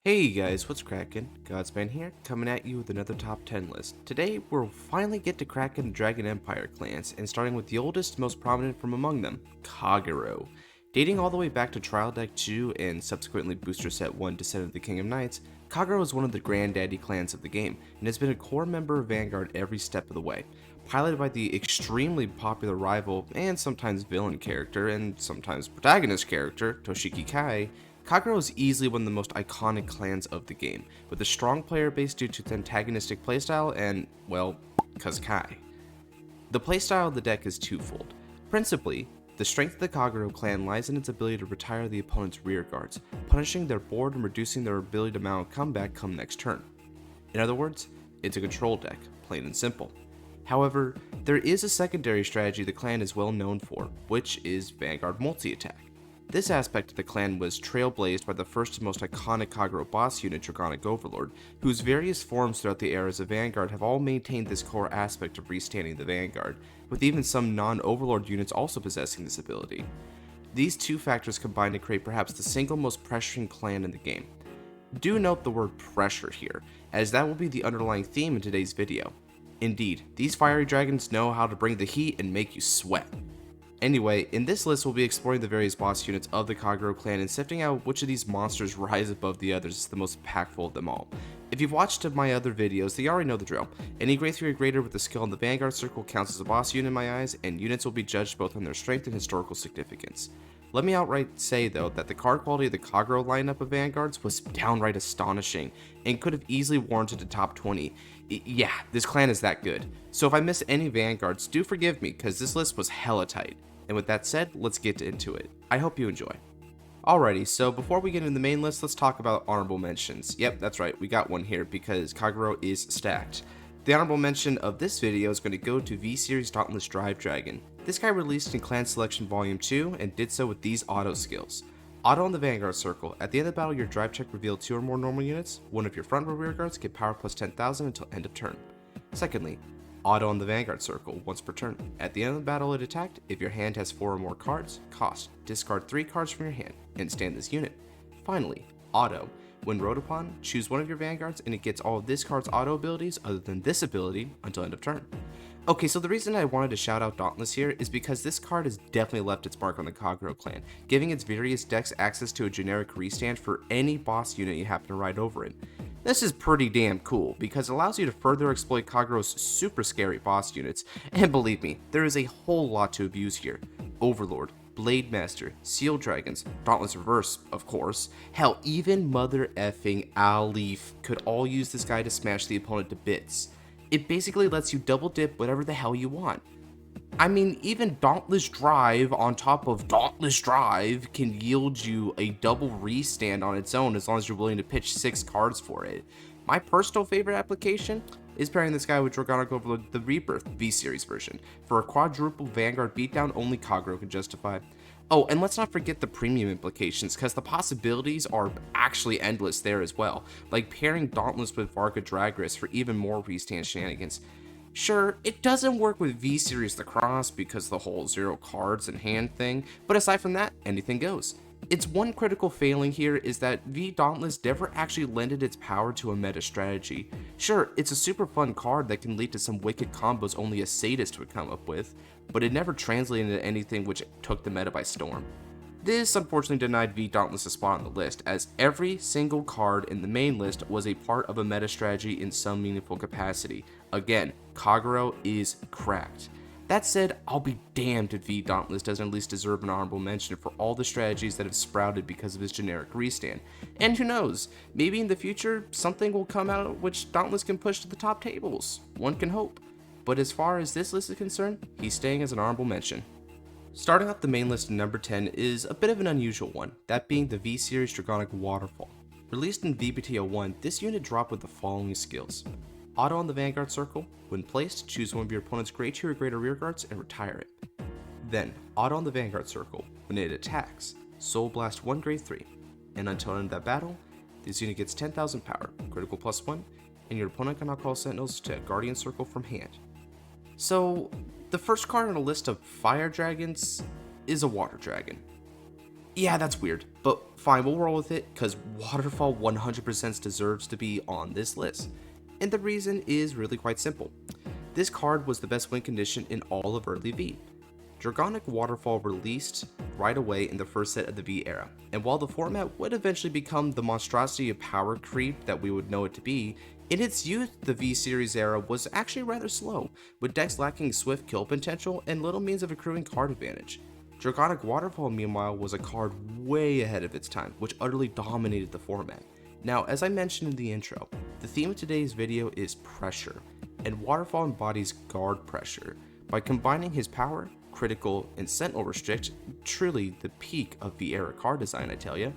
Hey guys, what's crackin'? Godspan here, coming at you with another top 10 list. Today, we'll finally get to cracking the Dragon Empire clans, and starting with the oldest, most prominent from among them, Kagero. Dating all the way back to Trial Deck 2 and subsequently Booster Set 1 Descent of the King of Knights, Kagero is one of the granddaddy clans of the game, and has been a core member of Vanguard every step of the way. Piloted by the extremely popular rival and sometimes villain character, and sometimes protagonist character, Toshiki Kai, Kagero is easily one of the most iconic clans of the game, with a strong player base due to its antagonistic playstyle and, well, cause Kai. The playstyle of the deck is twofold. Principally, the strength of the Kagero clan lies in its ability to retire the opponent's rear guards, punishing their board and reducing their ability to mount a comeback come next turn. In other words, it's a control deck, plain and simple. However, there is a secondary strategy the clan is well known for, which is Vanguard multi-attack. This aspect of the clan was trailblazed by the first and most iconic Kagero boss unit, Dragonic Overlord, whose various forms throughout the eras of Vanguard have all maintained this core aspect of restanding the Vanguard, with even some non-Overlord units also possessing this ability. These two factors combine to create perhaps the single most pressuring clan in the game. Do note the word pressure here, as that will be the underlying theme in today's video. Indeed, these fiery dragons know how to bring the heat and make you sweat. Anyway, in this list we'll be exploring the various boss units of the Kagero clan and sifting out which of these monsters rise above the others is the most impactful of them all. If you've watched my other videos, then you already know the drill. Any grade 3 or greater with a skill in the Vanguard circle counts as a boss unit in my eyes, and units will be judged both on their strength and historical significance. Let me outright say though that the card quality of the Kagero lineup of Vanguards was downright astonishing, and could have easily warranted a top 20. Yeah, this clan is that good. So if I miss any Vanguards, do forgive me, cause this list was hella tight. And with that said, let's get into it. I hope you enjoy. Alrighty, so before we get into the main list, let's talk about honorable mentions. Yep, that's right, we got one here because Kagero is stacked. The honorable mention of this video is going to go to V-Series Dauntless Drive Dragon. This guy released in Clan Selection Volume 2 and did so with these auto skills. Auto on the Vanguard circle. At the end of the battle, your drive check revealed 2 or more normal units. One of your front or rear guards get power plus 10,000 until end of turn. Secondly, auto on the Vanguard circle, once per turn. At the end of the battle it attacked, if your hand has 4 or more cards, cost, discard 3 cards from your hand, and stand this unit. Finally, auto. When rode upon, choose one of your Vanguards and it gets all of this card's auto abilities other than this ability until end of turn. Okay, so the reason I wanted to shout out Dauntless here is because this card has definitely left its mark on the Kagero clan, giving its various decks access to a generic restand for any boss unit you happen to ride over it. This is pretty damn cool, because it allows you to further exploit Kagero's super scary boss units, and believe me, there is a whole lot to abuse here. Overlord, Blademaster, Seal Dragons, Dauntless Reverse, of course, hell, even mother effing Alif could all use this guy to smash the opponent to bits. It basically lets you double dip whatever the hell you want. I mean, even Dauntless Drive on top of Dauntless Drive can yield you a double restand on its own as long as you're willing to pitch 6 cards for it. My personal favorite application is pairing this guy with Dragonic Overlord, the Rebirth V-Series version, for a quadruple Vanguard beatdown only Kagero can justify. Oh, and let's not forget the premium implications, because the possibilities are actually endless there as well, like pairing Dauntless with Varga Dragris for even more restand shenanigans. Sure, it doesn't work with V-Series Lacrosse because the whole 0 cards in hand thing, but aside from that, anything goes. Its one critical failing here is that V Dauntless never actually lended its power to a meta strategy. Sure, it's a super fun card that can lead to some wicked combos only a sadist would come up with, but it never translated into anything which took the meta by storm. This unfortunately denied V Dauntless a spot on the list, as every single card in the main list was a part of a meta strategy in some meaningful capacity. Again, Kagero is cracked. That said, I'll be damned if V Dauntless doesn't at least deserve an honorable mention for all the strategies that have sprouted because of his generic restand. And who knows, maybe in the future, something will come out which Dauntless can push to the top tables. One can hope. But as far as this list is concerned, he's staying as an honorable mention. Starting off the main list at number 10 is a bit of an unusual one, that being the V-Series Dragonic Waterfall. Released in VBT01, this unit dropped with the following skills. Auto on the Vanguard circle. When placed, choose one of your opponent's grade 2 or greater rear guards and retire it. Then, auto on the Vanguard circle. When it attacks, Soul Blast 1 grade 3. And until end of that battle, this unit gets 10,000 power, critical +1, and your opponent cannot call Sentinels to Guardian Circle from hand. So, the first card on a list of fire dragons is a water dragon. Yeah, that's weird, but fine, we'll roll with it, because Waterfall 100% deserves to be on this list. And the reason is really quite simple. This card was the best win condition in all of early V. Dragonic Waterfall released right away in the first set of the V era, and while the format would eventually become the monstrosity of power creep that we would know it to be, in its youth the V series era was actually rather slow, with decks lacking swift kill potential and little means of accruing card advantage. Dragonic Waterfall, meanwhile, was a card way ahead of its time, which utterly dominated the format. Now, as I mentioned in the intro, the theme of today's video is pressure, and Waterfall embodies guard pressure. By combining his power, critical, and sentinel restrict, truly the peak of the era card design I tell ya,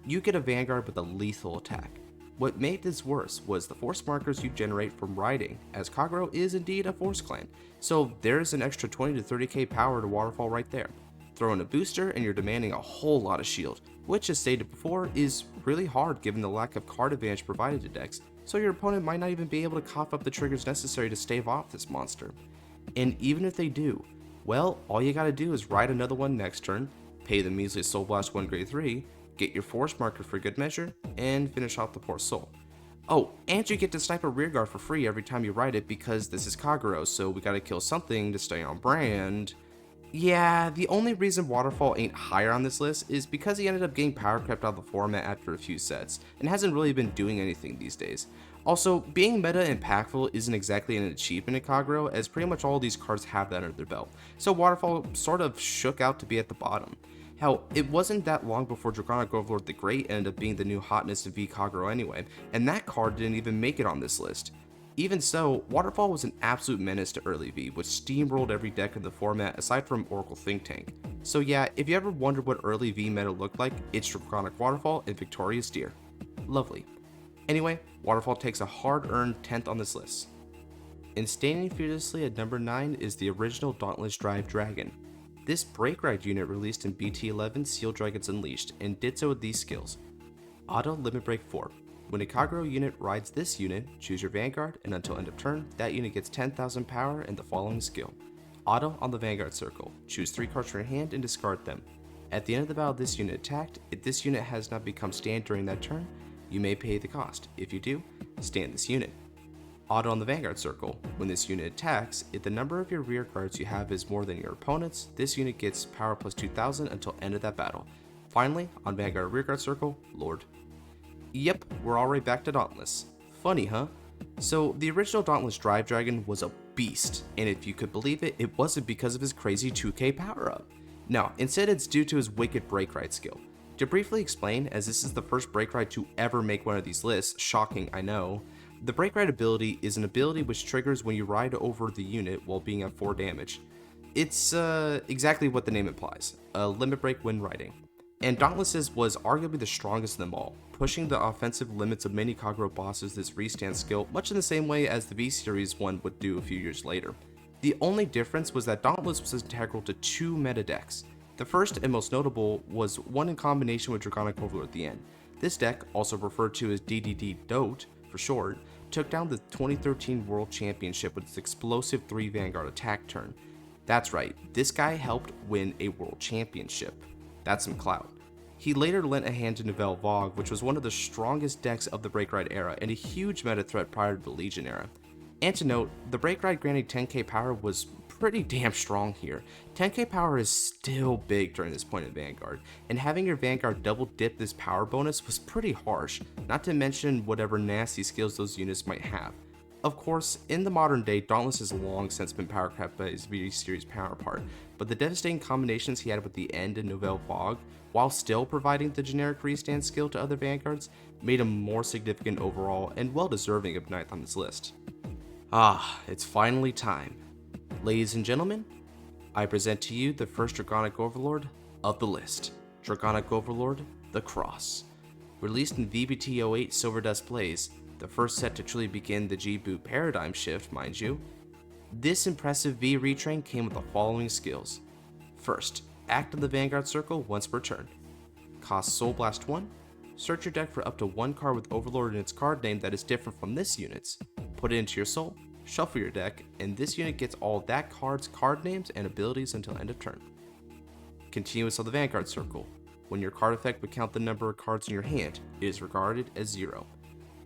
you get a Vanguard with a lethal attack. What made this worse was the force markers you generate from riding, as Kagero is indeed a force clan, so there's an extra 20 to 30k power to Waterfall right there. Throw in a booster and you're demanding a whole lot of shield, which as stated before is really hard given the lack of card advantage provided to decks, so your opponent might not even be able to cough up the triggers necessary to stave off this monster. And even if they do, well, all you gotta do is ride another one next turn, pay the measly Soul Blast 1 grade 3, get your force marker for good measure, and finish off the poor soul. Oh, and you get to snipe a rearguard for free every time you ride it because this is Kagero, so we gotta kill something to stay on brand. Yeah, the only reason Waterfall ain't higher on this list is because he ended up getting power crept out of the format after a few sets, and hasn't really been doing anything these days. Also, being meta impactful isn't exactly an achievement in Kagero, as pretty much all these cards have that under their belt, so Waterfall sort of shook out to be at the bottom. Hell, it wasn't that long before Dragonic Overlord the Great ended up being the new hotness in V Kagero anyway, and that card didn't even make it on this list. Even so, Waterfall was an absolute menace to early V, which steamrolled every deck in the format aside from Oracle Think Tank. So yeah, if you ever wondered what early V meta looked like, it's Dragonic Waterfall and Victorious Deer. Lovely. Anyway, Waterfall takes a hard-earned 10th on this list. And standing fearlessly at number 9 is the original Dauntless Drive Dragon. This Break Ride unit released in BT11 Seal Dragons Unleashed and did so with these skills. Auto Limit Break 4. When a Kagero unit rides this unit, choose your Vanguard, and until end of turn, that unit gets 10,000 power and the following skill. Auto on the Vanguard circle. Choose 3 cards from your hand and discard them. At the end of the battle this unit attacked, if this unit has not become stand during that turn, you may pay the cost. If you do, stand this unit. Auto on the Vanguard circle. When this unit attacks, if the number of your rear guards you have is more than your opponent's, this unit gets power plus 2000 until end of that battle. Finally, on Vanguard rearguard circle, Lord. Yep, we're already back to Dauntless. Funny, huh? So, the original Dauntless Drive Dragon was a beast, and if you could believe it, it wasn't because of his crazy 2k power up. No, instead it's due to his wicked Break Ride skill. To briefly explain, as this is the first Break Ride to ever make one of these lists, shocking I know, the Break Ride ability is an ability which triggers when you ride over the unit while being at 4 damage. It's exactly what the name implies, a limit break when riding. And Dauntless's was arguably the strongest of them all, pushing the offensive limits of many Kagero bosses this restand skill much in the same way as the V-Series one would do a few years later. The only difference was that Dauntless was integral to 2 meta decks. The first and most notable was one in combination with Dragonic Overlord at the end. This deck, also referred to as DDD Dote for short, took down the 2013 World Championship with its explosive 3 Vanguard attack turn. That's right, this guy helped win a World Championship. That's some clout. He later lent a hand to Nouvelle Vague, which was one of the strongest decks of the Break Ride era and a huge meta threat prior to the Legion era. And to note, the Break Ride granting 10k power was pretty damn strong here. 10k power is still big during this point in Vanguard, and having your Vanguard double dip this power bonus was pretty harsh, not to mention whatever nasty skills those units might have. Of course, in the modern day, Dauntless has long since been power capped by his V-Series counterpart, but the devastating combinations he had with the End and Nouvelle Vague, while still providing the generic restand skill to other Vanguards, made him more significant overall and well deserving of 9th on this list. Ah, it's finally time. Ladies and gentlemen, I present to you the first Dragonic Overlord of the list, Dragonic Overlord, the Cross. Released in VBT08 Silver Dust Blaze, the first set to truly begin the G-Boot paradigm shift, mind you, this impressive V retrain came with the following skills. First, act on the Vanguard circle once per turn. Cost Soul Blast 1, search your deck for up to 1 card with Overlord in its card name that is different from this unit's. Put it into your soul, shuffle your deck, and this unit gets all that card's card names and abilities until end of turn. Continuous on the Vanguard circle. when your card effect would count the number of cards in your hand, it is regarded as 0.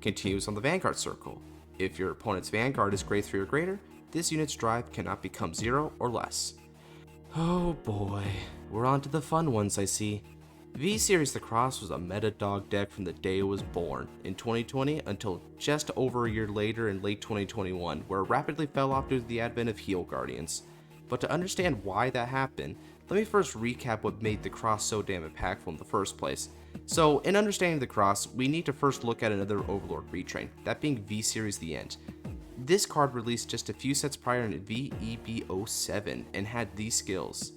Continues on the Vanguard circle. If your opponent's Vanguard is grade 3 or greater, this unit's drive cannot become 0 or less. Oh boy, we're on to the fun ones I see. V-Series Lacrosse was a meta dog deck from the day it was born, in 2020 until just over a year later in late 2021, where it rapidly fell off due to the advent of Heal Guardians. But to understand why that happened, let me first recap what made the cross so damn impactful in the first place. So, in understanding the cross, we need to first look at another Overlord retrain, that being V-Series The End. This card released just a few sets prior in VEB07 and had these skills.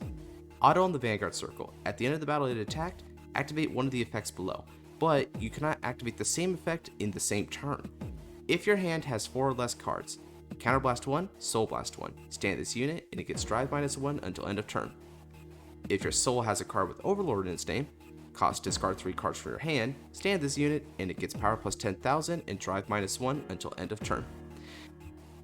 Auto on the Vanguard circle. At the end of the battle it attacked, activate one of the effects below, but you cannot activate the same effect in the same turn. If your hand has 4 or less cards, Counterblast 1, Soul Blast 1, stand this unit and it gets drive -1 until end of turn. If your soul has a card with Overlord in its name, cost discard 3 cards from your hand, stand this unit and it gets power plus 10,000 and drive -1 until end of turn.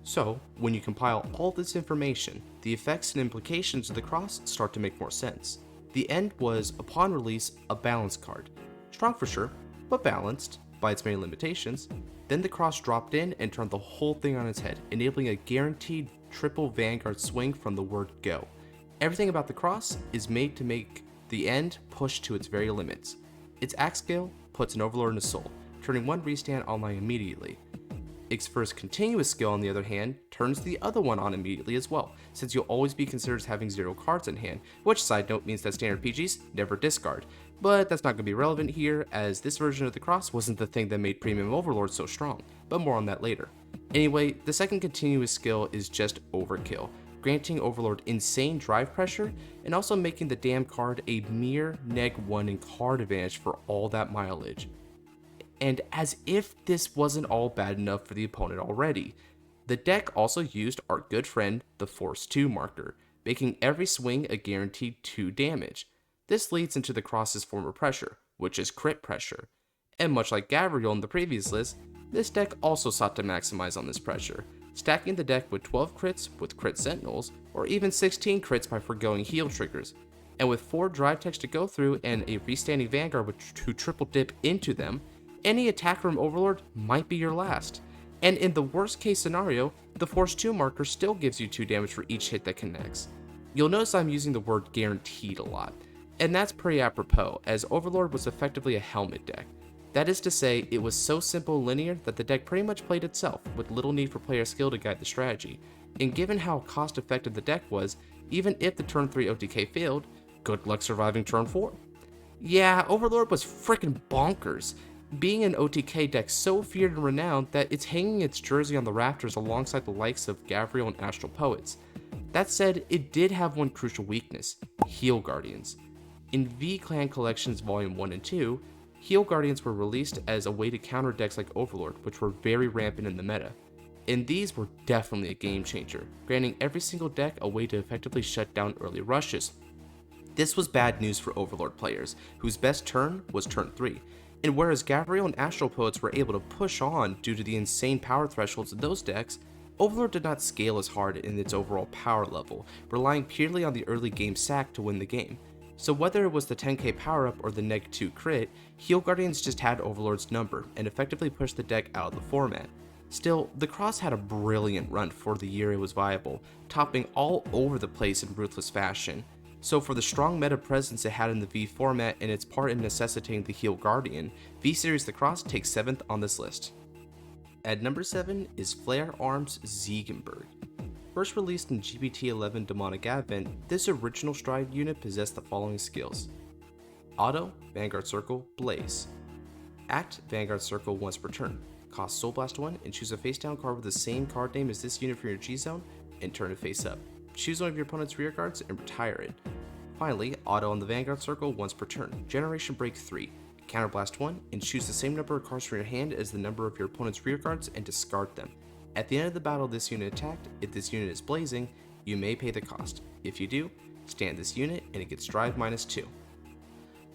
So, when you compile all this information, the effects and implications of the cross start to make more sense. The End was, upon release, a balanced card. Strong for sure, but balanced, by its many limitations. Then the cross dropped in and turned the whole thing on its head, enabling a guaranteed triple Vanguard swing from the word go. Everything about the cross is made to make the End push to its very limits. Its axe scale puts an Overlord in a soul, turning one restand online immediately. Its first continuous skill, on the other hand, turns the other one on immediately as well, since you'll always be considered as having 0 cards in hand, which side note means that standard PGs never discard. But that's not going to be relevant here, as this version of the cross wasn't the thing that made Premium Overlord so strong, but more on that later. Anyway, the second continuous skill is just overkill, granting Overlord insane drive pressure, and also making the damn card a mere -1 in card advantage for all that mileage. And as if this wasn't all bad enough for the opponent already, the deck also used our good friend, the Force 2 marker, making every swing a guaranteed 2 damage. This leads into the cross's form of pressure, which is crit pressure. And much like Gabriel in the previous list, this deck also sought to maximize on this pressure, stacking the deck with 12 crits with crit sentinels, or even 16 crits by foregoing heal triggers. And with 4 drive techs to go through and a restanding Vanguard to triple dip into them, any attack from Overlord might be your last. And in the worst case scenario, the Force 2 marker still gives you 2 damage for each hit that connects. You'll notice I'm using the word guaranteed a lot, and that's pretty apropos, as Overlord was effectively a helmet deck. That is to say, it was so simple and linear that the deck pretty much played itself, with little need for player skill to guide the strategy. And given how cost effective the deck was, even if the turn 3 OTK failed, good luck surviving turn 4. Yeah, Overlord was freaking bonkers, being an OTK deck so feared and renowned that it's hanging its jersey on the rafters alongside the likes of Gabriel and Astral Poets. That said, it did have one crucial weakness: Heal Guardians. In V-Clan Collections Volume 1 and 2, Heal Guardians were released as a way to counter decks like Overlord, which were very rampant in the meta. And these were definitely a game changer, granting every single deck a way to effectively shut down early rushes. This was bad news for Overlord players, whose best turn was turn 3. And whereas Gabriel and Astral Poets were able to push on due to the insane power thresholds of those decks, Overlord did not scale as hard in its overall power level, relying purely on the early game sack to win the game. So whether it was the 10k power up or the -2 crit, Heal Guardians just had Overlord's number and effectively pushed the deck out of the format. Still, the cross had a brilliant run for the year it was viable, topping all over the place in ruthless fashion. So for the strong meta presence it had in the V format and its part in necessitating the Heal Guardian, V-Series Lacrosse takes 7th on this list. At number 7 is Flarearms Zinberg. First released in GPT-11 Demonic Advent, this original Stride unit possessed the following skills. Auto, Vanguard Circle, Blaze. Act, Vanguard Circle once per turn. Cost Soul Blast 1 and choose a face down card with the same card name as this unit from your G-Zone and turn it face up. Choose one of your opponent's rear guards and retire it. Finally, auto on the Vanguard Circle once per turn. Generation Break 3. Counterblast 1 and choose the same number of cards from your hand as the number of your opponent's rear guards and discard them. At the end of the battle this unit attacked, if this unit is blazing, you may pay the cost. If you do, stand this unit and it gets drive -2.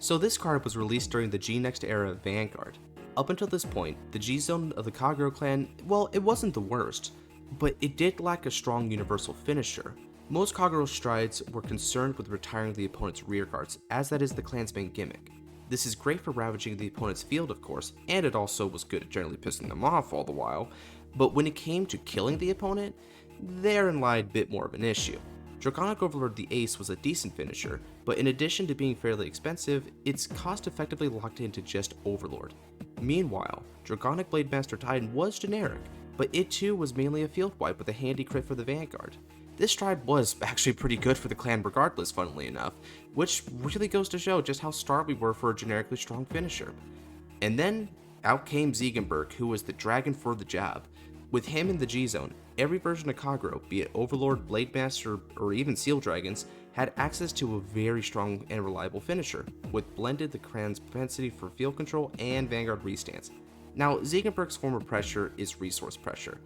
So this card was released during the G-Next era of Vanguard. Up until this point, the G-Zone of the Kagero clan, well, it wasn't the worst, but it did lack a strong universal finisher. Most Kagero strides were concerned with retiring the opponent's rearguards, as that is the clan's main gimmick. This is great for ravaging the opponent's field, of course, and it also was good at generally pissing them off all the while, but when it came to killing the opponent, therein lied a bit more of an issue. Dragonic Overlord the Ace was a decent finisher, but in addition to being fairly expensive, it's cost effectively locked into just Overlord. Meanwhile, Dragonic Blademaster Titan was generic, but it too was mainly a field wipe with a handy crit for the Vanguard. This stride was actually pretty good for the clan regardless, funnily enough, which really goes to show just how starved we were for a generically strong finisher. And then, out came Zinberg, who was the dragon for the job. With him in the G-Zone, every version of Kagero, be it Overlord, Blademaster, or even Seal Dragons, had access to a very strong and reliable finisher, which blended the clan's propensity for field control and Vanguard restance. Now, Zinberg's form of pressure is resource pressure.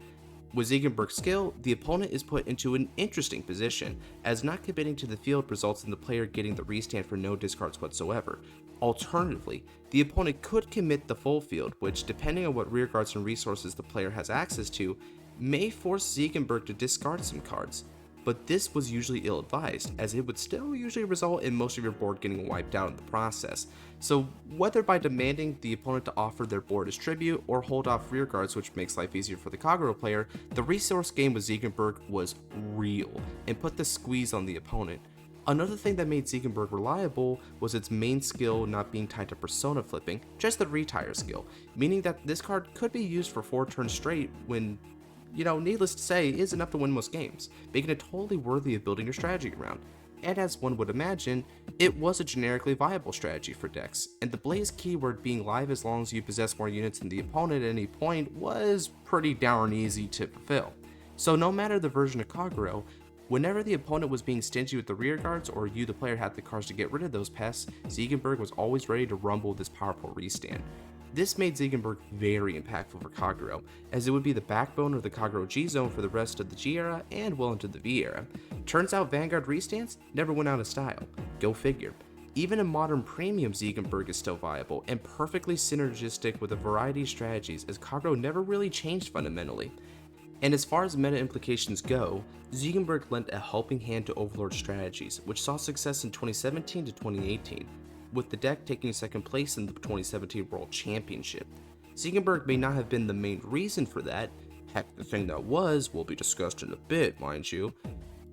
With Zinberg's skill, the opponent is put into an interesting position, as not committing to the field results in the player getting the restand for no discards whatsoever. Alternatively, the opponent could commit the full field, which, depending on what rearguards and resources the player has access to, may force Zinberg to discard some cards. But this was usually ill-advised, as it would still usually result in most of your board getting wiped out in the process. So whether by demanding the opponent to offer their board as tribute or hold off rearguards, which makes life easier for the Kagero player, the resource game with Zinberg was real and put the squeeze on the opponent. Another thing that made Zinberg reliable was its main skill not being tied to persona flipping, just the retire skill, meaning that this card could be used for 4 turns straight when, needless to say, is enough to win most games, making it totally worthy of building your strategy around. And as one would imagine, it was a generically viable strategy for decks, and the Blaze keyword being live as long as you possess more units than the opponent at any point was pretty darn easy to fulfill. So no matter the version of Kagero, whenever the opponent was being stingy with the rearguards or you the player had the cards to get rid of those pests, Zinberg was always ready to rumble this powerful restand. This made Zinberg very impactful for Kagero, as it would be the backbone of the Kagero G-Zone for the rest of the G era and well into the V era. Turns out Vanguard restands never went out of style. Go figure. Even in modern premium, Zinberg is still viable and perfectly synergistic with a variety of strategies, as Kagero never really changed fundamentally. And as far as meta implications go, Zinberg lent a helping hand to Overlord strategies, which saw success in 2017 to 2018. With the deck taking second place in the 2017 World Championship. Zinberg may not have been the main reason for that, heck, the thing that will be discussed in a bit, mind you,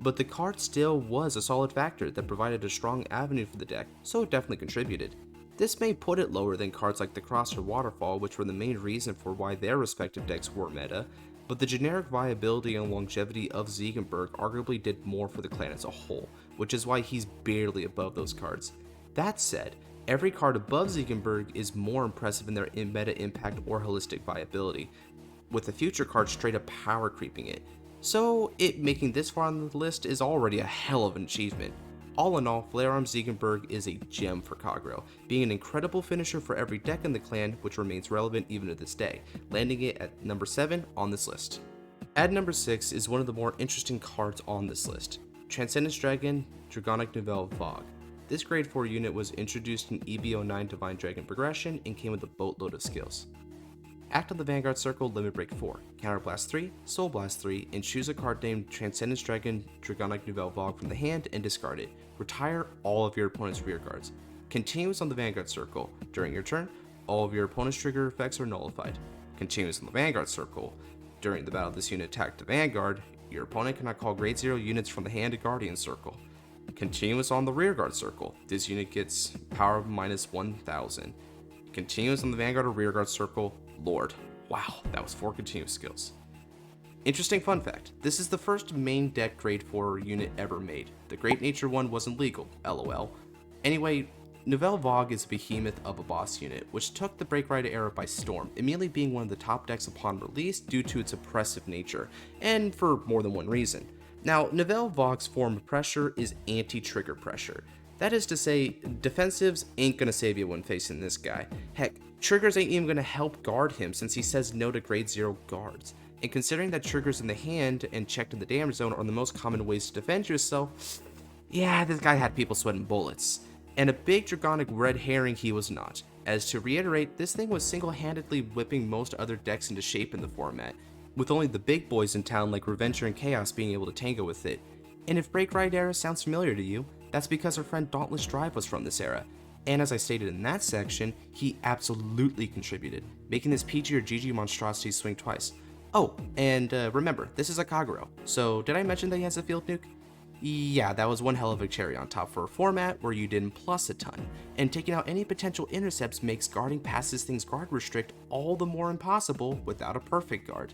but the card still was a solid factor that provided a strong avenue for the deck, so it definitely contributed. This may put it lower than cards like the Cross or Waterfall, which were the main reason for why their respective decks were meta, but the generic viability and longevity of Zinberg arguably did more for the clan as a whole, which is why he's barely above those cards. That said, every card above Zinberg is more impressive in their meta impact or holistic viability, with the future card straight up power creeping it. So it making this far on the list is already a hell of an achievement. All in all, Flarearms Zinberg is a gem for Kagero, being an incredible finisher for every deck in the clan, which remains relevant even to this day, landing it at number 7 on this list. At number 6 is one of the more interesting cards on this list, Transcendence Dragon, Dragonic Overlord. This grade 4 unit was introduced in EV09 Divine Dragon progression and came with a boatload of skills. Act on the Vanguard Circle, Limit Break 4, Counterblast 3, Soul Blast 3, and choose a card named Transcendence Dragon Dragonic Overlord from the hand and discard it. Retire all of your opponent's rearguards. Continuous on the Vanguard Circle. During your turn, all of your opponent's trigger effects are nullified. Continuous on the Vanguard Circle. During the battle this unit attacked the Vanguard, your opponent cannot call grade 0 units from the hand to Guardian Circle. Continuous on the Rearguard Circle. This unit gets power minus 1000. Continuous on the Vanguard or Rearguard Circle, Lord. Wow, that was 4 continuous skills. Interesting fun fact, this is the first main deck grade 4 unit ever made. The Great Nature one wasn't legal, lol. Anyway, Nouvelle Vague is a behemoth of a boss unit, which took the Break Rider era by storm, immediately being one of the top decks upon release due to its oppressive nature, and for more than one reason. Now, Nouvelle Vague's form of pressure is anti-trigger pressure. That is to say, defensives ain't gonna save you when facing this guy. Heck, triggers ain't even gonna help guard him since he says no to grade 0 guards. And considering that triggers in the hand and checked in the damage zone are the most common ways to defend yourself, yeah, this guy had people sweating bullets. And a big Dragonic red herring he was not. As to reiterate, this thing was single-handedly whipping most other decks into shape in the format, with only the big boys in town like Revenger and Chaos being able to tango with it. And if Break Ride era sounds familiar to you, that's because our friend Dauntless Drive was from this era. And as I stated in that section, he absolutely contributed, making this PG or GG monstrosity swing twice. Oh, and remember, this is a Kagero, so did I mention that he has a field nuke? Yeah, that was one hell of a cherry on top for a format where you didn't plus a ton, and taking out any potential intercepts makes guarding past this thing's guard restrict all the more impossible without a perfect guard.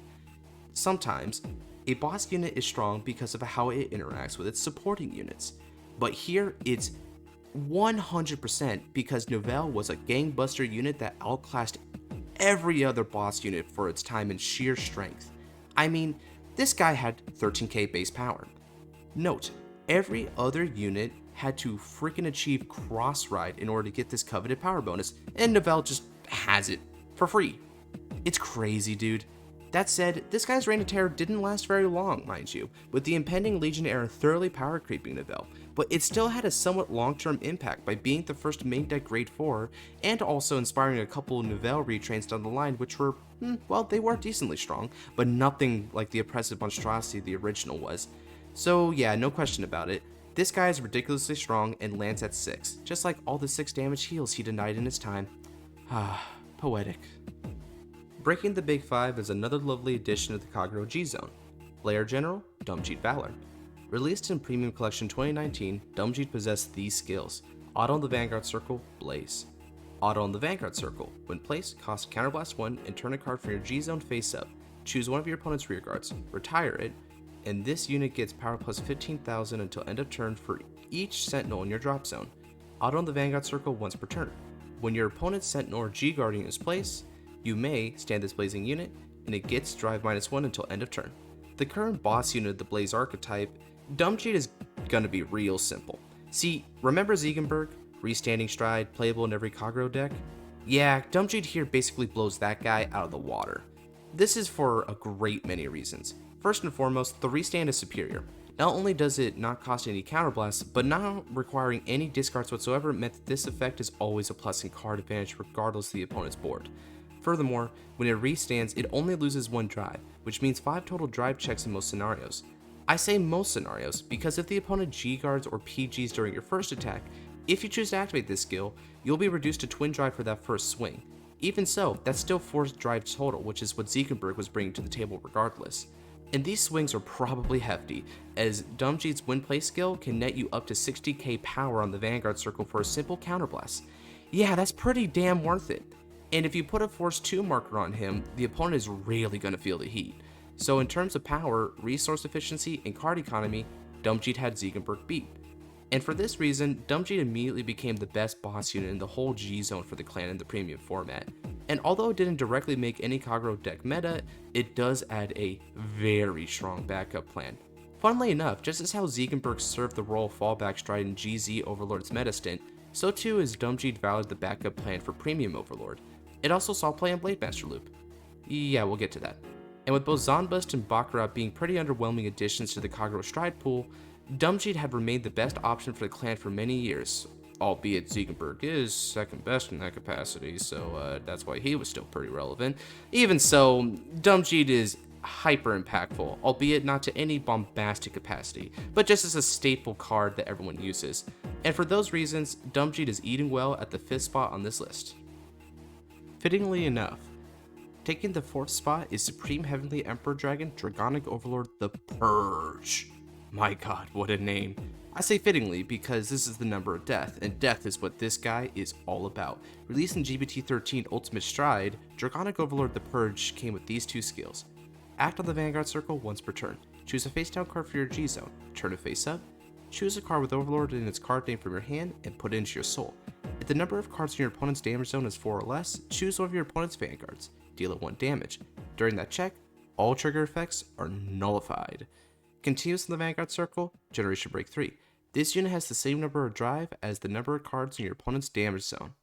Sometimes, a boss unit is strong because of how it interacts with its supporting units, but here it's 100% because Novell was a gangbuster unit that outclassed every other boss unit for its time in sheer strength. I mean, this guy had 13k base power. Note, every other unit had to freaking achieve cross ride in order to get this coveted power bonus, and Novell just has it for free. It's crazy, dude. That said, this guy's reign of terror didn't last very long, mind you, with the impending Legion era thoroughly power creeping Novell, but it still had a somewhat long-term impact by being the first main deck grade 4, and also inspiring a couple Novell retrains down the line which were, well, they were decently strong, but nothing like the oppressive monstrosity the original was. So yeah, no question about it, this guy is ridiculously strong and lands at 6, just like all the 6 damage heals he denied in his time. Ah, poetic. Breaking the Big 5 is another lovely addition to the Kagero G-Zone. Player General, Dum Jeet Valor. Released in Premium Collection 2019, Dum Jeet possessed these skills. Auto on the Vanguard Circle, Blaze. Auto on the Vanguard Circle. When placed, cost Counterblast 1 and turn a card from your G-Zone face up. Choose one of your opponent's rear guards, retire it, and this unit gets power plus 15,000 until end of turn for each Sentinel in your drop zone. Auto on the Vanguard Circle once per turn. When your opponent's Sentinel or G-Guardian is placed, you may stand this blazing unit, and it gets drive -1 until end of turn. The current boss unit of the Blaze archetype, Dum Jeet, is gonna be real simple. See, remember Zinberg, restanding stride, playable in every Kagero deck? Yeah, Dum Jeet here basically blows that guy out of the water. This is for a great many reasons. First and foremost, the restand is superior. Not only does it not cost any counterblasts, but not requiring any discards whatsoever meant that this effect is always a plus in card advantage regardless of the opponent's board. Furthermore, when it restands, it only loses 1 drive, which means 5 total drive checks in most scenarios. I say most scenarios because if the opponent G-guards or PGs during your first attack, if you choose to activate this skill, you'll be reduced to twin drive for that first swing. Even so, that's still 4 drive total, which is what Zinberg was bringing to the table regardless. And these swings are probably hefty, as Dum Jeet's win play skill can net you up to 60k power on the Vanguard Circle for a simple counterblast. Yeah, that's pretty damn worth it. And if you put a Force 2 marker on him, the opponent is really going to feel the heat. So in terms of power, resource efficiency, and card economy, Dum Jeet had Zinberg beat. And for this reason, Dum Jeet immediately became the best boss unit in the whole G-Zone for the clan in the premium format. And although it didn't directly make any Kagero deck meta, it does add a very strong backup plan. Funnily enough, just as how Zinberg served the role of fallback stride in GZ Overlord's meta stint, so too is Dum Jeet Valor the backup plan for Premium Overlord. It also saw play in Blademaster loop. Yeah, we'll get to that. And with both Zonbust and Baccarat being pretty underwhelming additions to the Kagero stride pool, Dum Jeet had remained the best option for the clan for many years, albeit Zinberg is second best in that capacity, so that's why he was still pretty relevant. Even so, Dum Jeet is hyper impactful, albeit not to any bombastic capacity, but just as a staple card that everyone uses. And for those reasons, Dum Jeet is eating well at the 5th spot on this list. Fittingly enough, taking the 4th spot is Supreme Heavenly Emperor Dragon Dragonic Overlord the Purge. My god, what a name. I say fittingly because this is the number of death, and death is what this guy is all about. Released in GBT13 Ultimate Stride, Dragonic Overlord the Purge came with these 2 skills. Act on the Vanguard Circle once per turn. Choose a face down card for your G-Zone. Turn it face up. Choose a card with Overlord in its card name from your hand and put it into your soul. If the number of cards in your opponent's damage zone is 4 or less, choose one of your opponent's Vanguards. Deal it 1 damage. During that check, all trigger effects are nullified. Continuous in the Vanguard Circle, Generation Break 3. This unit has the same number of drive as the number of cards in your opponent's damage zone.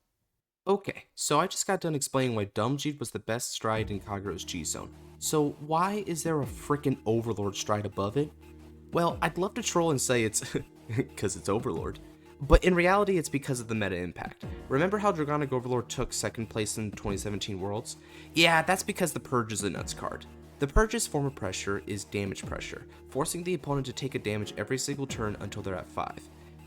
Okay, so I just got done explaining why Dum Jeet was the best stride in Kagero's G-Zone. So why is there a frickin' Overlord stride above it? Well, I'd love to troll and say it's because it's Overlord. But in reality, it's because of the meta impact. Remember how Dragonic Overlord took 2nd place in 2017 Worlds? Yeah, that's because the Purge is a nuts card. The Purge's form of pressure is damage pressure, forcing the opponent to take a damage every single turn until they're at 5.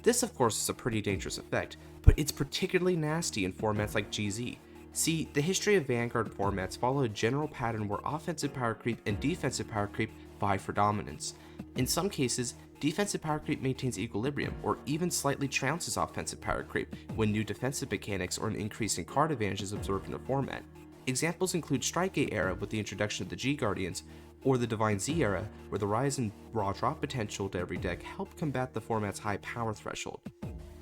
This of course is a pretty dangerous effect, but it's particularly nasty in formats like GZ. See, the history of Vanguard formats follow a general pattern where offensive power creep and defensive power creep vie for dominance. In some cases, defensive power creep maintains equilibrium or even slightly trounces offensive power creep when new defensive mechanics or an increase in card advantage is observed in a format. Examples include Strike Gate era with the introduction of the G Guardians, or the Divine Z era where the rise in raw drop potential to every deck helped combat the format's high power threshold.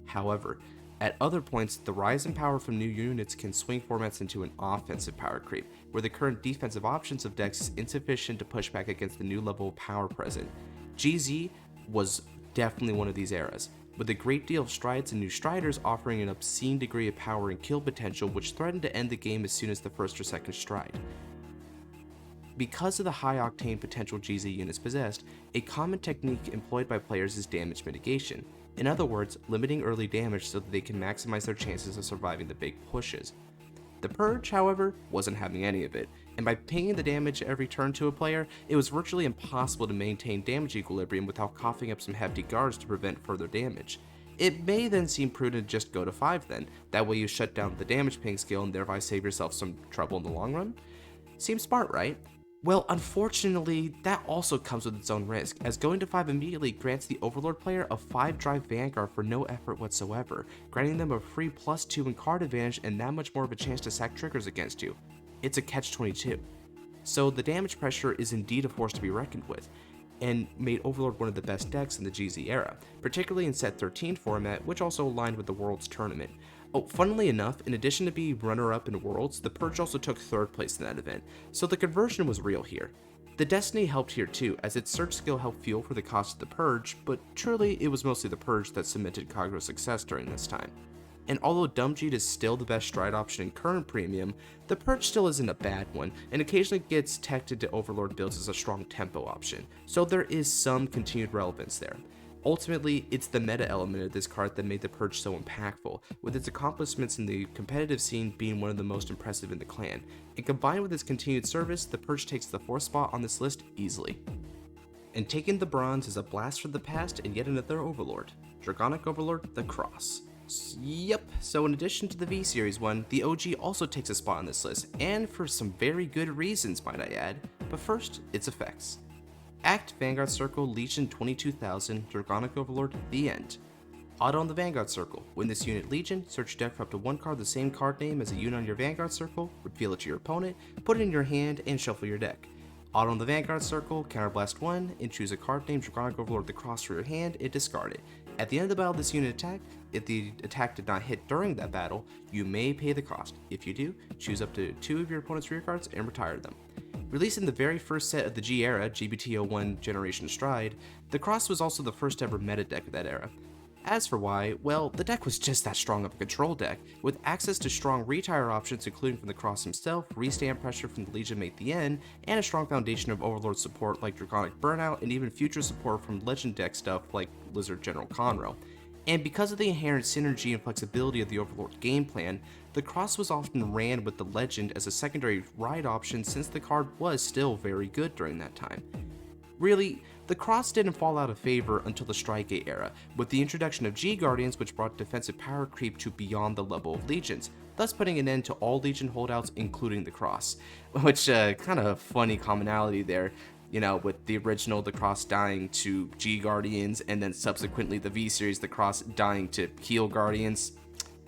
However, at other points, the rise in power from new units can swing formats into an offensive power creep, where the current defensive options of decks is insufficient to push back against the new level of power present. GZ was definitely one of these eras, with a great deal of strides and new striders offering an obscene degree of power and kill potential which threatened to end the game as soon as the first or second stride. Because of the high octane potential GZ units possessed, a common technique employed by players is damage mitigation. In other words, limiting early damage so that they can maximize their chances of surviving the big pushes. The Purge, however, wasn't having any of it, and by pinging the damage every turn to a player, it was virtually impossible to maintain damage equilibrium without coughing up some hefty guards to prevent further damage. It may then seem prudent to just go to 5 then, that way you shut down the damage ping skill and thereby save yourself some trouble in the long run? Seems smart, right? Well, unfortunately, that also comes with its own risk, as going to 5 immediately grants the Overlord player a 5-drive Vanguard for no effort whatsoever, granting them a free +2 in card advantage and that much more of a chance to sack triggers against you. It's a catch-22. So the damage pressure is indeed a force to be reckoned with, and made Overlord one of the best decks in the GZ era, particularly in Set 13 format, which also aligned with the Worlds tournament. Oh, funnily enough, in addition to being runner-up in Worlds, the Purge also took 3rd place in that event, so the conversion was real here. The Destiny helped here too, as its search skill helped fuel for the cost of the Purge, but truly it was mostly the Purge that cemented Kagero's success during this time. And although Dum Jeet is still the best stride option in current premium, the Purge still isn't a bad one, and occasionally gets teched into Overlord builds as a strong tempo option, so there is some continued relevance there. Ultimately, it's the meta element of this card that made the Purge so impactful, with its accomplishments in the competitive scene being one of the most impressive in the clan, and combined with its continued service, the Purge takes the 4th spot on this list easily. And taking the bronze is a blast from the past and yet another Overlord, Dragonic Overlord, the Cross. Yep, so in addition to the V-Series one, the OG also takes a spot on this list, and for some very good reasons might I add, but first, its effects. Act Vanguard Circle, Legion 22,000, Dragonic Overlord, the end. Auto on the Vanguard Circle. When this unit Legion, search your deck for up to 1 card the same card name as a unit on your Vanguard Circle, reveal it to your opponent, put it in your hand, and shuffle your deck. Auto on the Vanguard Circle, counterblast 1, and choose a card named Dragonic Overlord the Cross for your hand, and discard it. At the end of the battle this unit attacked, if the attack did not hit during that battle, you may pay the cost. If you do, choose up to 2 of your opponent's rear cards and retire them. Released in the very first set of the G era, GBT01 Generation Stride, the Cross was also the first ever meta deck of that era. As for why, well, the deck was just that strong of a control deck, with access to strong retire options including from the Cross himself, restand pressure from the Legion mate the end, and a strong foundation of Overlord support like Dragonic Burnout, and even future support from Legend deck stuff like Lizard General Conroe. And because of the inherent synergy and flexibility of the Overlord game plan, the Cross was often ran with the Legend as a secondary ride option since the card was still very good during that time. Really, the Cross didn't fall out of favor until the Strike Gate era, with the introduction of G Guardians which brought defensive power creep to beyond the level of Legions, thus putting an end to all Legion holdouts including the Cross, which kind of funny commonality there. You know, with the original, the Cross dying to G Guardians, and then subsequently the V-Series, the Cross dying to Heal Guardians.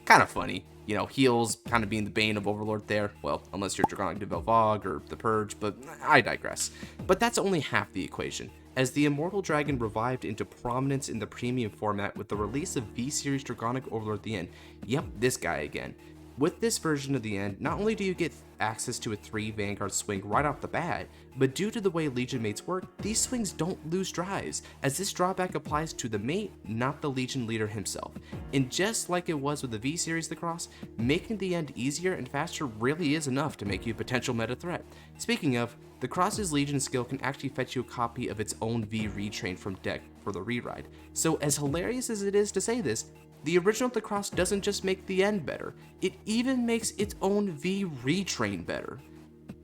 Kind of funny. You know, heals kind of being the bane of Overlord there. Well, unless you're Dragonic de Velvog or the Purge, but I digress. But that's only half the equation, as the Immortal Dragon revived into prominence in the premium format with the release of V-Series Dragonic Overlord at the end. Yep, this guy again. With this version of the end, not only do you get access to a 3 Vanguard swing right off the bat, but due to the way Legion mates work, these swings don't lose drives, as this drawback applies to the mate, not the Legion leader himself. And just like it was with the V-Series the Cross, making the end easier and faster really is enough to make you a potential meta threat. Speaking of, the Cross's Legion skill can actually fetch you a copy of its own V retrain from deck for the reride. So as hilarious as it is to say this, the original The Cross doesn't just make the end better, it even makes its own V retrain better.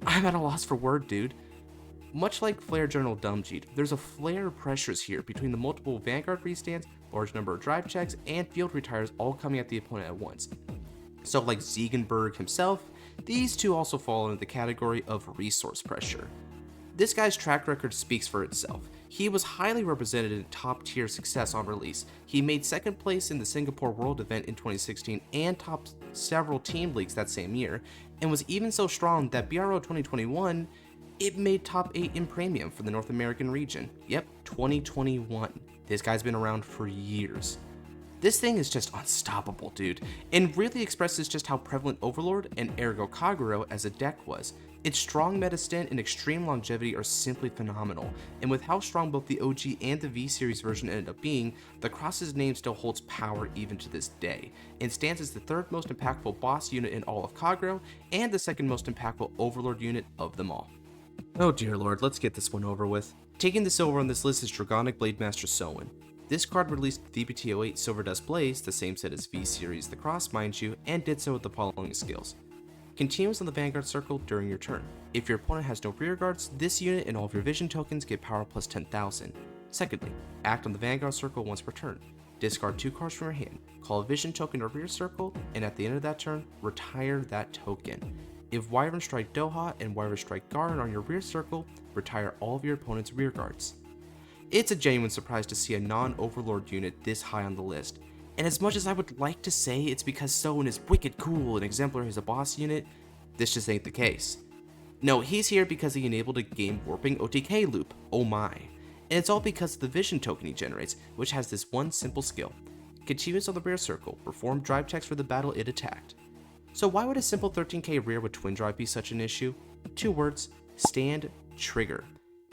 I'm at a loss for word, dude. Much like Flare General Dum Jeet, there's a flare of pressures here between the multiple Vanguard restands, large number of drive checks, and field retires all coming at the opponent at once. So like Zinberg himself, these two also fall into the category of resource pressure. This guy's track record speaks for itself. He was highly represented in top tier success on release. He made second place in the Singapore World event in 2016 and topped several team leagues that same year, and was even so strong that BRO 2021, it made top 8 in premium for the North American region. Yep, 2021. This guy's been around for years. This thing is just unstoppable, dude, and really expresses just how prevalent Overlord and ergo Kagero as a deck was. Its strong meta stand and extreme longevity are simply phenomenal, and with how strong both the OG and the V-Series version ended up being, the Cross's name still holds power even to this day, and stands as the third most impactful boss unit in all of Kagero, and the second most impactful Overlord unit of them all. Oh dear lord, let's get this one over with. Taking the silver on this list is Dragonic Blademaster Soin. This card released with VBT08 Silver Dust Blaze, the same set as V-Series the Cross, mind you, and did so with the following skills. Continues on the Vanguard circle during your turn. If your opponent has no rear guards, this unit and all of your vision tokens get power plus 10,000. Secondly, act on the Vanguard circle once per turn. Discard 2 cards from your hand, call a vision token to rear circle, and at the end of that turn, retire that token. If Wyvern Strike Doha and Wyvern Strike Guard are on your rear circle, retire all of your opponent's rear guards. It's a genuine surprise to see a non-Overlord unit this high on the list, and as much as I would like to say it's because Soin is wicked cool and exemplary as a boss unit, this just ain't the case. No, he's here because he enabled a game warping OTK loop, oh my, and it's all because of the vision token he generates, which has this one simple skill. Continues on the rear circle, perform drive checks for the battle it attacked. So why would a simple 13k rear with twin drive be such an issue? 2 words, stand trigger.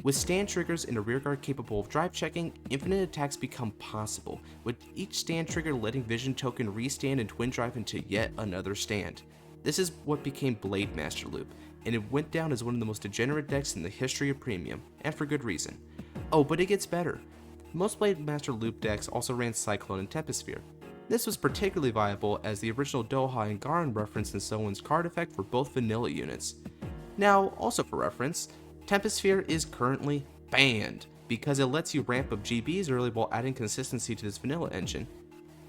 With stand triggers and a rearguard capable of drive checking, infinite attacks become possible, with each stand trigger letting vision token restand and twin drive into yet another stand. This is what became Blademaster Loop, and it went down as one of the most degenerate decks in the history of Premium, and for good reason. Oh, but it gets better. Most Blademaster Loop decks also ran Cyclone and Temposphere. This was particularly viable as the original Doha and Garin referenced in Soin's card effect for both vanilla units. Now, also for reference, Temposphere is currently banned because it lets you ramp up GBs early while adding consistency to this vanilla engine.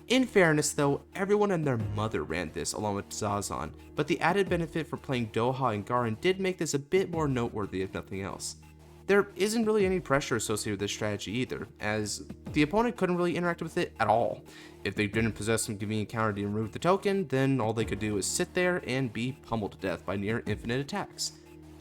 In fairness though, everyone and their mother ran this along with Zazan, but the added benefit for playing Doha and Garin did make this a bit more noteworthy if nothing else. There isn't really any pressure associated with this strategy either, as the opponent couldn't really interact with it at all. If they didn't possess some convenient counter to remove the token, then all they could do is sit there and be pummeled to death by near infinite attacks.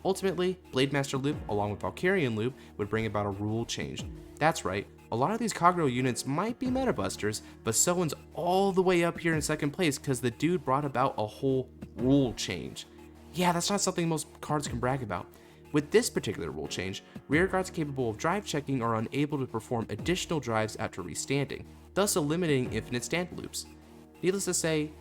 Ultimately, Blademaster Loop along with Valkyrian Loop would bring about a rule change. That's right, a lot of these Kagero units might be meta busters, but Soin's all the way up here in second place because the dude brought about a whole rule change. Yeah, that's not something most cards can brag about. With this particular rule change, rearguards capable of drive checking are unable to perform additional drives after restanding, thus eliminating infinite stand loops. Needless to say,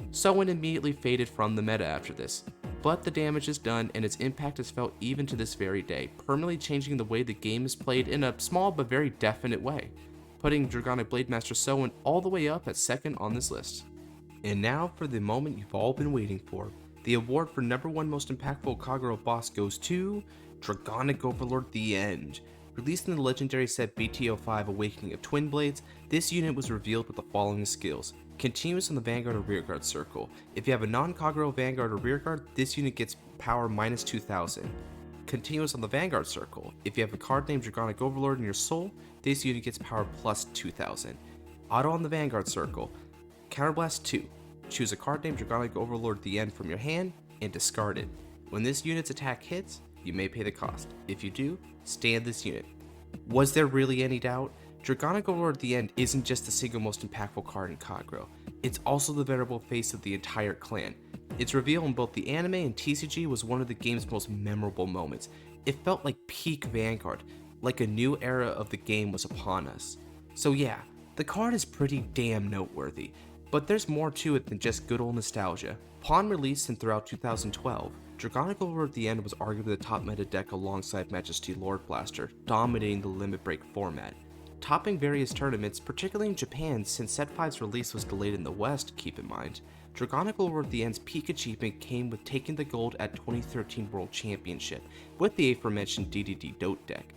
Soin immediately faded from the meta after this, but the damage is done and its impact is felt even to this very day, permanently changing the way the game is played in a small but very definite way, putting Dragonic Blademaster Soin all the way up at second on this list. And now for the moment you've all been waiting for. The award for #1 most impactful Kagero boss goes to Dragonic Overlord The End. Released in the legendary set BT05 Awakening of Twin Blades, this unit was revealed with the following skills. Continuous on the Vanguard or Rearguard circle. If you have a non-Kagero Vanguard or Rearguard, this unit gets power minus 2000. Continuous on the Vanguard circle. If you have a card named Dragonic Overlord in your soul, this unit gets power plus 2000. Auto on the Vanguard circle. Counterblast 2. Choose a card named Dragonic Overlord The End from your hand and discard it. When this unit's attack hits, you may pay the cost. If you do, stand this unit. Was there really any doubt? Dragonic Overlord The End isn't just the single most impactful card in Kagero, it's also the venerable face of the entire clan. Its reveal in both the anime and TCG was one of the game's most memorable moments. It felt like peak Vanguard, like a new era of the game was upon us. So yeah, the card is pretty damn noteworthy, but there's more to it than just good old nostalgia. Upon release and throughout 2012, Dragonic Overlord The End was arguably the top meta deck alongside Majesty Lord Blaster, dominating the Limit Break format. topping various tournaments, particularly in Japan since Set 5's release was delayed in the West, keep in mind. Dragonic Overlord the End's peak achievement came with taking the gold at 2013 World Championship, with the aforementioned DDD Dote deck.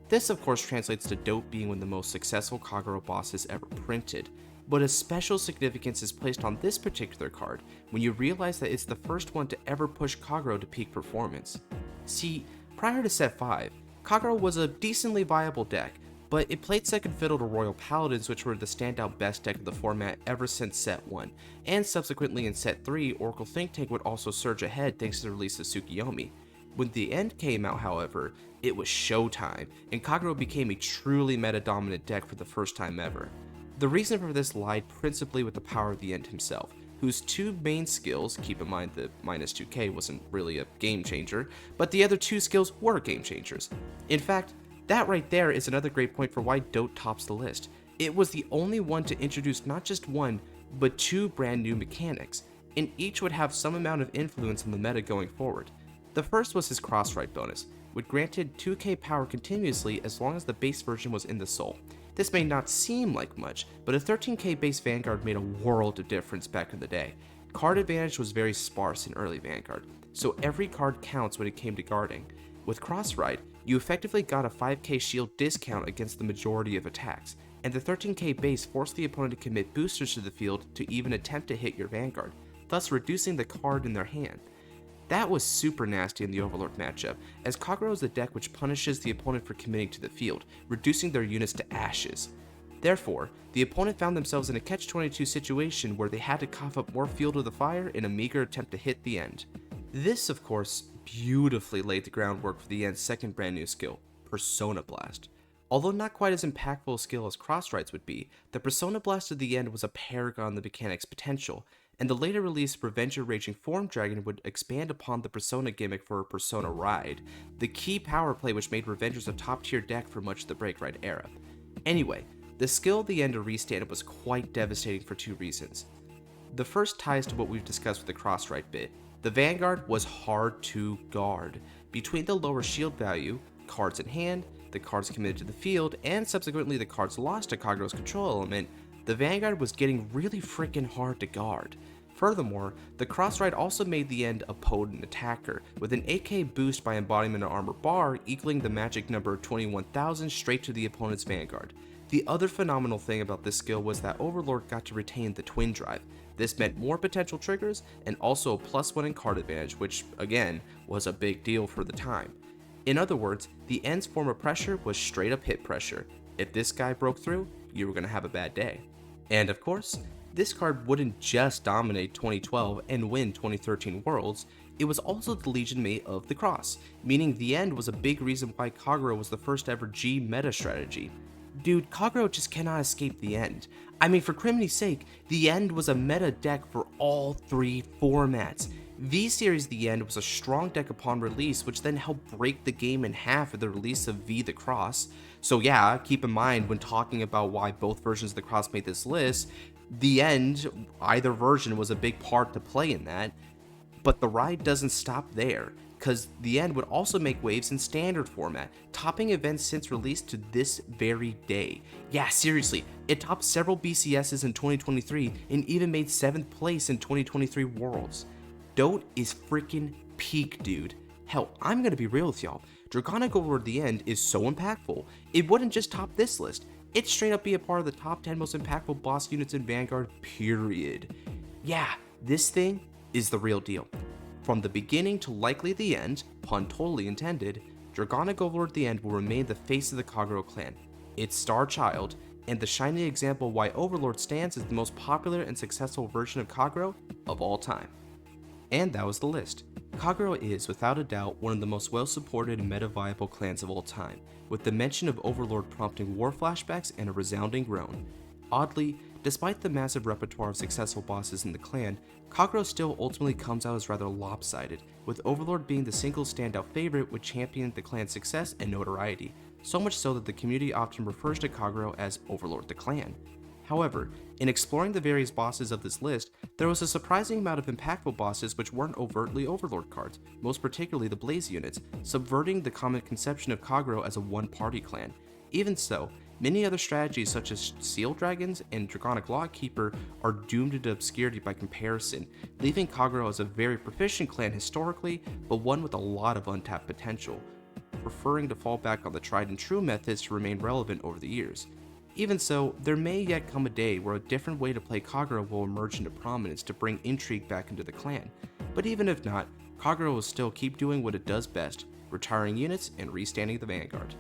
This of course translates to Dote being one of the most successful Kagero bosses ever printed, but a special significance is placed on this particular card when you realize that it's the first one to ever push Kagero to peak performance. See, prior to Set 5, Kagero was a decently viable deck, but it played second fiddle to Royal Paladins, which were the standout best deck of the format ever since Set 1, and subsequently in Set 3, Oracle Think Tank would also surge ahead thanks to the release of Tsukiyomi. When the End came out, however, it was showtime, and Kagero became a truly meta-dominant deck for the first time ever. The reason for this lied principally with the power of the End himself, whose two main skills, keep in mind the minus 2k wasn't really a game changer, but the other two skills were game changers. In fact, that right there is another great point for why Dote tops the list. It was the only one to introduce not just one, but two brand new mechanics, and each would have some amount of influence on the meta going forward. The first was his cross-ride bonus, which granted 2k power continuously as long as the base version was in the soul. This may not seem like much, but a 13k base Vanguard made a world of difference back in the day. Card advantage was very sparse in early Vanguard, so every card counts when it came to guarding. With Cross-Ride, you effectively got a 5k shield discount against the majority of attacks, and the 13k base forced the opponent to commit boosters to the field to even attempt to hit your Vanguard, thus reducing the card in their hand. That was super nasty in the Overlord matchup, as Kagero is the deck which punishes the opponent for committing to the field, reducing their units to ashes. Therefore, the opponent found themselves in a catch-22 situation where they had to cough up more fuel to the fire in a meager attempt to hit the End. This, of course, beautifully laid the groundwork for the End's second brand new skill, Persona Blast. Although not quite as impactful a skill as Cross-Rides would be, the Persona Blast of the End was a paragon of the mechanic's potential, and the later released Revenger Raging Form Dragon would expand upon the Persona gimmick for a Persona Ride, the key power play which made Revengers a top-tier deck for much of the Break Ride era. Anyway, the skill of the End of Restand was quite devastating for two reasons. The first ties to what we've discussed with the Cross-Ride bit. The Vanguard was hard to guard. Between the lower shield value, cards in hand, the cards committed to the field, and subsequently the cards lost to Kagero's control element, the Vanguard was getting really freaking hard to guard. Furthermore, the Cross-Ride also made the End a potent attacker, with an 8k boost by embodiment of armor bar equaling the magic number 21,000 straight to the opponent's Vanguard. The other phenomenal thing about this skill was that Overlord got to retain the Twin Drive. This meant more potential triggers, and also a +1 in card advantage, which, again, was a big deal for the time. In other words, the End's form of pressure was straight up hit pressure. If this guy broke through, you were going to have a bad day. And of course, this card wouldn't just dominate 2012 and win 2013 Worlds, it was also the Legion Mate of the Cross, meaning the End was a big reason why Kagero was the first ever G meta strategy. Dude, Kagero just cannot escape the End. I mean, for criminy's sake, the End was a meta deck for all three formats. V-Series The End was a strong deck upon release, which then helped break the game in half with the release of V the Cross. So yeah, keep in mind when talking about why both versions of the Cross made this list, The End, either version, was a big part to play in that. But the ride doesn't stop there, because the End would also make waves in standard format, topping events since release to this very day. Yeah, seriously, it topped several BCSs in 2023 and even made 7th place in 2023 Worlds. Dote is freaking peak, dude. Hell, I'm gonna be real with y'all. Dragonic Overlord the End is so impactful, it wouldn't just top this list. It'd straight up be a part of the top 10 most impactful boss units in Vanguard, period. Yeah, this thing is the real deal. From the beginning to likely the end, pun totally intended, Dragonic Overlord the End will remain the face of the Kagero clan, its star child, and the shining example why Overlord stands as the most popular and successful version of Kagero of all time. And that was the list. Kagero is, without a doubt, one of the most well-supported and meta-viable clans of all time, with the mention of Overlord prompting war flashbacks and a resounding groan. Oddly, despite the massive repertoire of successful bosses in the clan, Kagero still ultimately comes out as rather lopsided, with Overlord being the single standout favorite which championed the clan's success and notoriety, so much so that the community often refers to Kagero as Overlord the Clan. However, in exploring the various bosses of this list, there was a surprising amount of impactful bosses which weren't overtly Overlord cards, most particularly the Blaze units, subverting the common conception of Kagero as a one-party clan. Even so, Many other strategies such as Seal Dragons and Dragonic Lawkeeper are doomed into obscurity by comparison, leaving Kagero as a very proficient clan historically, but one with a lot of untapped potential, preferring to fall back on the tried and true methods to remain relevant over the years. Even so, there may yet come a day where a different way to play Kagero will emerge into prominence to bring intrigue back into the clan. But even if not, Kagero will still keep doing what it does best, retiring units and restanding the Vanguard.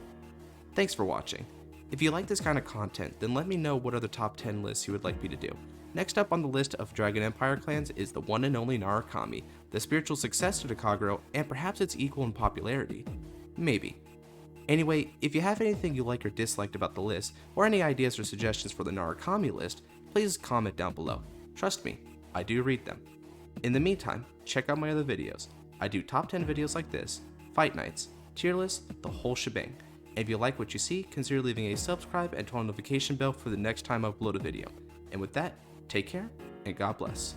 Thanks for watching. If you like this kind of content, then let me know what other top 10 lists you would like me to do. Next up on the list of Dragon Empire clans is the one and only Narukami, the spiritual successor to Kagero and perhaps its equal in popularity. Maybe. Anyway, if you have anything you like or disliked about the list, or any ideas or suggestions for the Narukami list, please comment down below. Trust me, I do read them. In the meantime, check out my other videos. I do top 10 videos like this, fight nights, tier lists, the whole shebang. And if you like what you see, consider leaving a subscribe and turn on the notification bell for the next time I upload a video. And with that, take care, and God bless.